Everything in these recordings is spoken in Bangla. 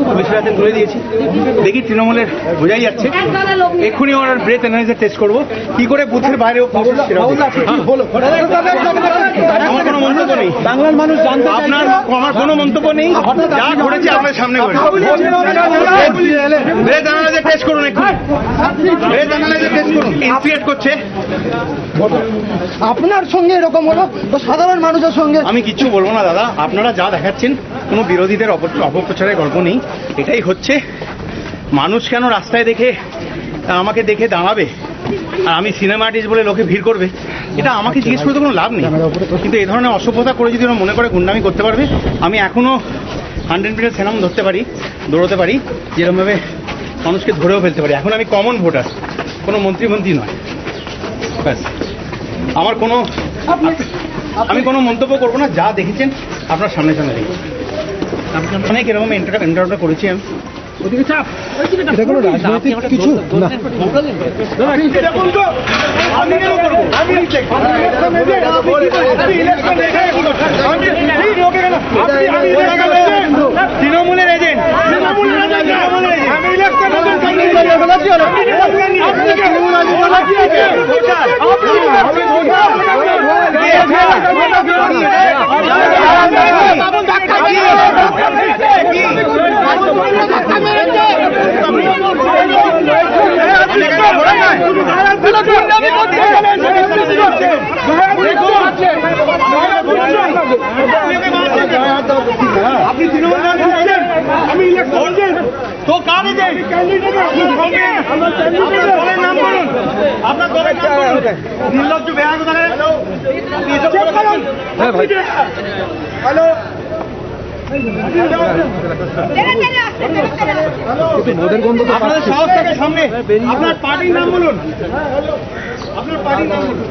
পুলিশের হাতে তুলে দিয়েছি। দেখি তৃণমূলের বোঝাই যাচ্ছে, এক্ষুনি ওনার ব্রেথ অ্যানালাইজার টেস্ট করবো, কি করে বুথের বাইরেও আমার কোনো মন্তব্য নেই। বাংলার মানুষ জানতে আপনার আমার কোনো মন্তব্য নেই, যা ঘটেছে আপনার সামনে ব্রেথ অ্যানালাইজার টেস্ট করুন, এক্ষুনি ব্রেথ অ্যানালাইজার টেস্ট করুন। ইনস্পিরেট করছে আপনার সঙ্গে এরকম হলো তো সাধারণ মানুষের সঙ্গে আমি কিচ্ছু বলবো না দাদা। আপনারা যা দেখাচ্ছেন কোনো বিরোধীদের অপপ্রচারের গল্প নেই, এটাই হচ্ছে। মানুষ কেন রাস্তায় দেখে আমাকে দেখে দাঁড়াবে আর আমি সিনেমা আর্টিস্ট বলে লোকে ভিড় করবে, এটা আমাকে জিজ্ঞেস করতে কোনো লাভ নেই। কিন্তু এই ধরনের অসভ্যতা করে যদি ওরা মনে করে গুন্ডামি করতে পারবে, আমি এখনও 100 সেনাম ধরতে পারি, দৌড়তে পারি, যেরকমভাবে মানুষকে ধরেও ফেলতে পারি। এখন আমি কমন ভোটার, কোনো মন্ত্রী নয়। ব্যাস, আমার কোনো আমি কোনো মন্তব্য করবো না। যা দেখেছেন আপনার সামনে দেখি, অনেক এরকম এন্টারভিউ করেছি আমি। এটা কোনো রাজনৈতিক কিছু না। তৃণমূলের এজেন্ট আপনি তৃণমূল আমি তো কার দলের নাম বলুন, আপনার দলের নাম বলুন। নির্লজ্জ বেহাগ হ্যালো আপনাদের সাহস থাকে সামনে, আপনার পার্টির নাম বলুন, আপনার পার্টির নাম বলুন,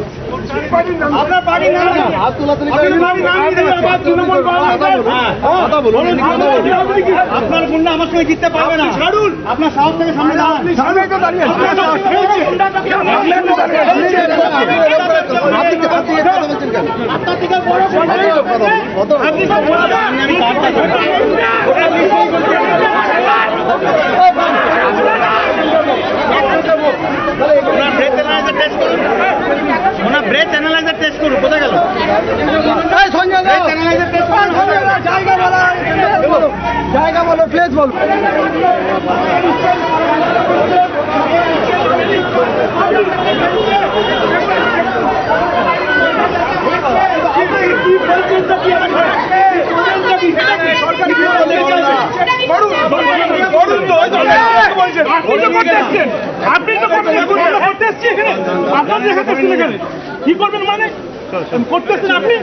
আপনার পার্টির নাম আপনার গুন্ডা আমার সঙ্গে জিততে পারবে না। ছাড়ুন, আপনার সাহস থেকে সামনে ব্রেথ অ্যানালাইজার টেস্ট করুন। কোথায় গেল জায়গা বলো, প্লেস বলো। আপনি তো আপনার এখানে কি করবেন মানে করতেছেন আপনি?